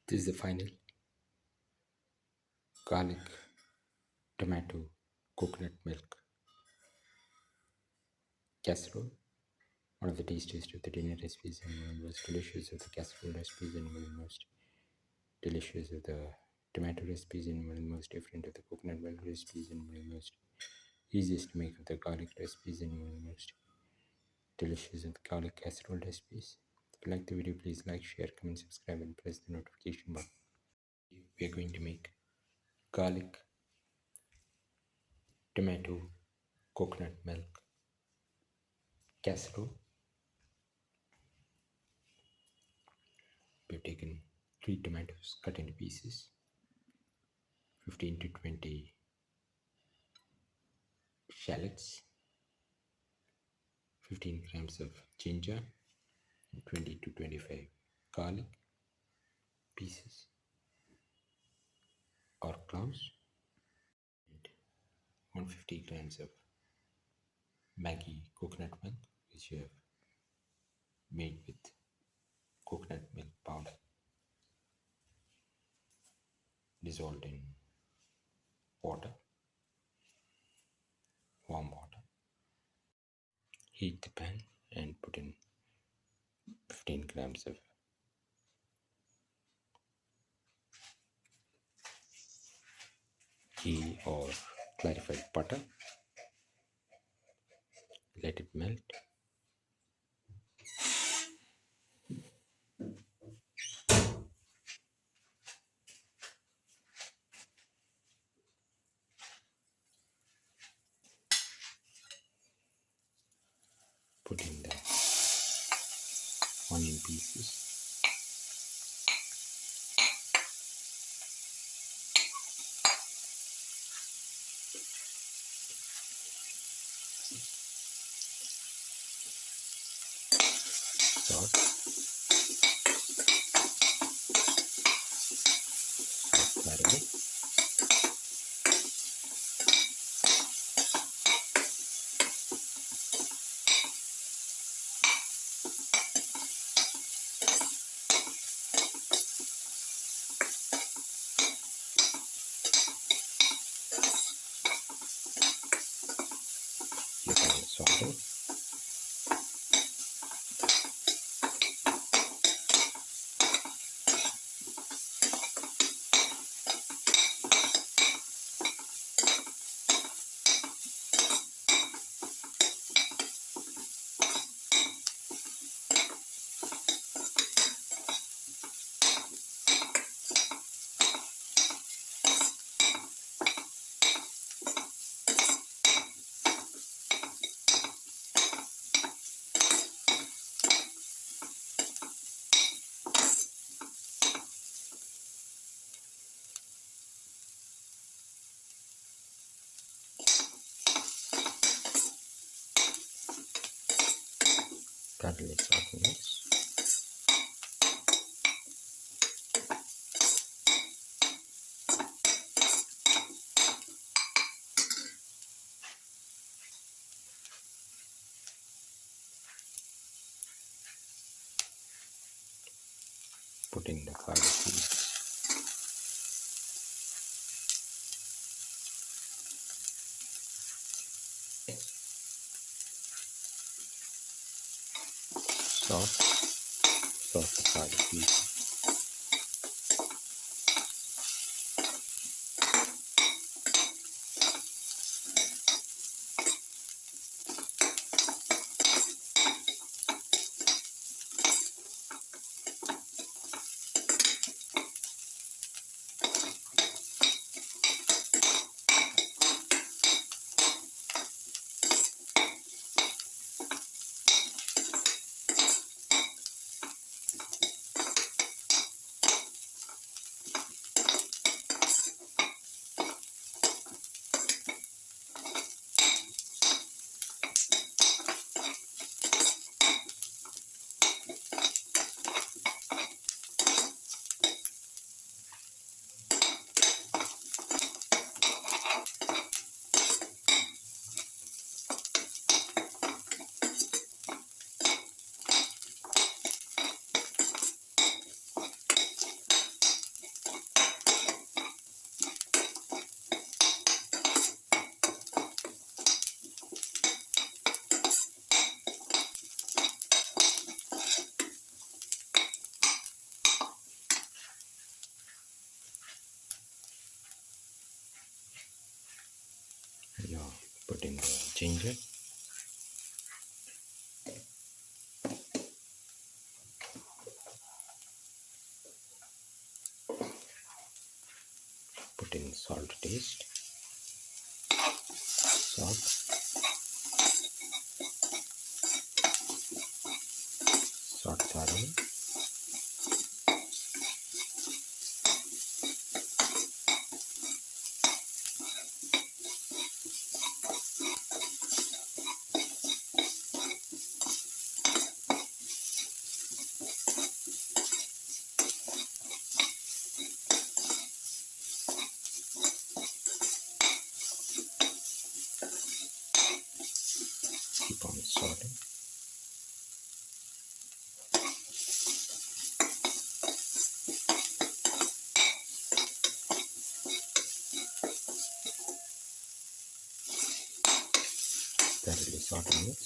This is the final garlic, tomato, coconut milk casserole. One of the tastiest of the dinner recipes and one of the most delicious of the casserole recipes and one of the most delicious of the tomato recipes and one of the most different of the coconut milk recipes and one of the most easiest to make of the garlic recipes and one of the most delicious of the garlic casserole recipes. If you like the video, please like, share, comment, subscribe and press the notification button. We are going to make garlic, tomato, coconut milk casserole. We've taken 3 tomatoes cut into pieces, 15 to 20 shallots, 15 grams of ginger, and 20 to 25 garlic pieces or cloves, and 150 grams of Maggi coconut milk, which you have made with coconut milk powder dissolved in water, warm water. Heat the pan and put in 15 grams of ghee or clarified butter. Let it melt. Put in the onion pieces. Salt, caramel, you can saute. Garlic sauce mix. Put in the garlic piece. Sauce the garlic piece. Put in the ginger. Put in salt to taste. Salt. Salt thoroughly. Keep on salting. Thoroughly salt and mix.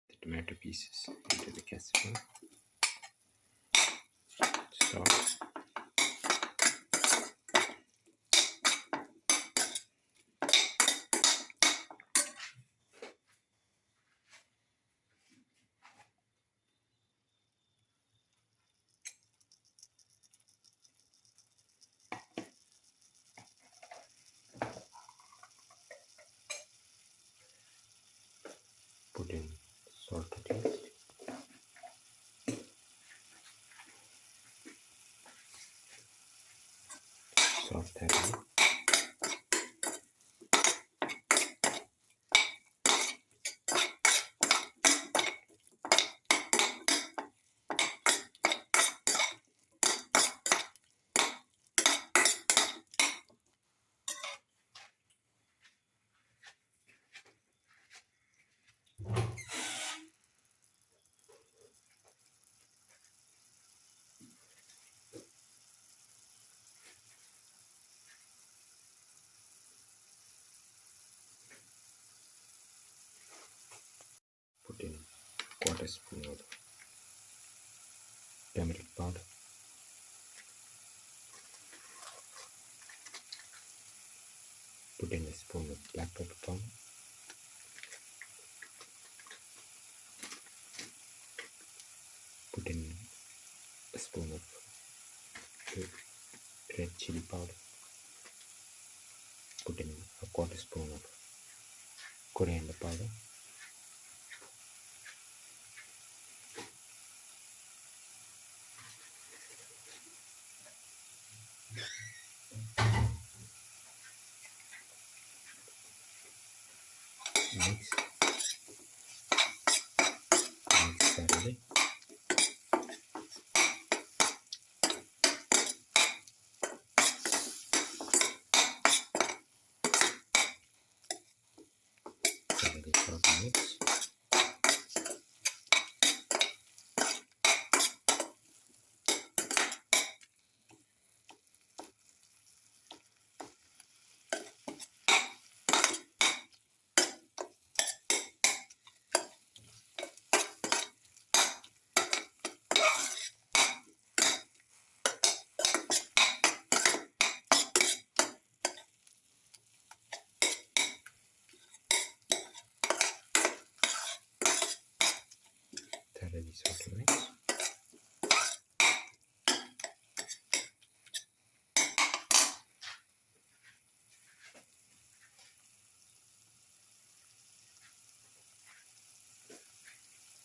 The tomato pieces into the casserole. Salt. Put in salt to taste. Salt thoroughly. Put in quarter spoon of turmeric powder. Put in a spoon of black pepper powder. Put in a spoon of red chili powder. Put in a quarter spoon of coriander powder. Mix thoroughly. Thoroughly salt and mix. Thoroughly salt and mix.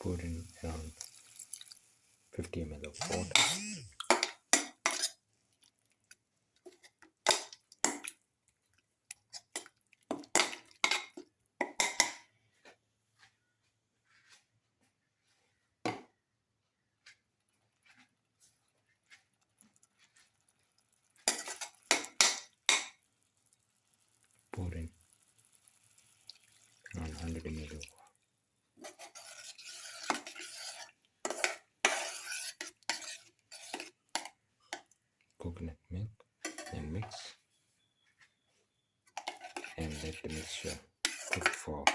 Pour in around 50 ml of water. Pour in around 100 ml of coconut milk and mix, and let the mixture cook for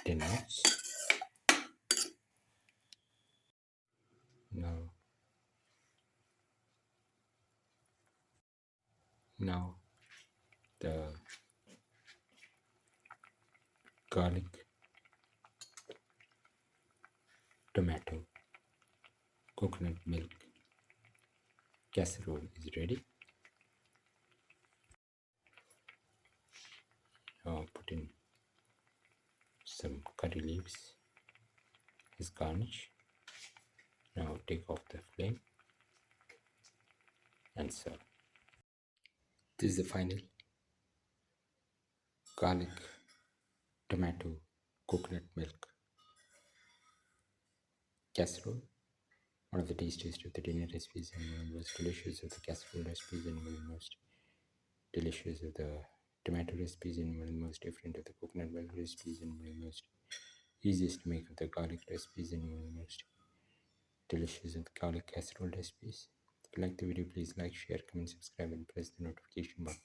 10 minutes. Now the garlic, tomato, coconut milk casserole is ready. Now put in some curry leaves as garnish. Now take off the flame and serve. This is the final garlic, tomato, coconut milk casserole. One of the tastiest of the dinner recipes and one of the most delicious of the casserole recipes and one of the most delicious of the tomato recipes and one of the most different of the coconut milk recipes and one of the most easiest to make of the garlic recipes and one of the most delicious of the garlic casserole recipes. If you like the video, please like, share, comment, subscribe and press the notification button.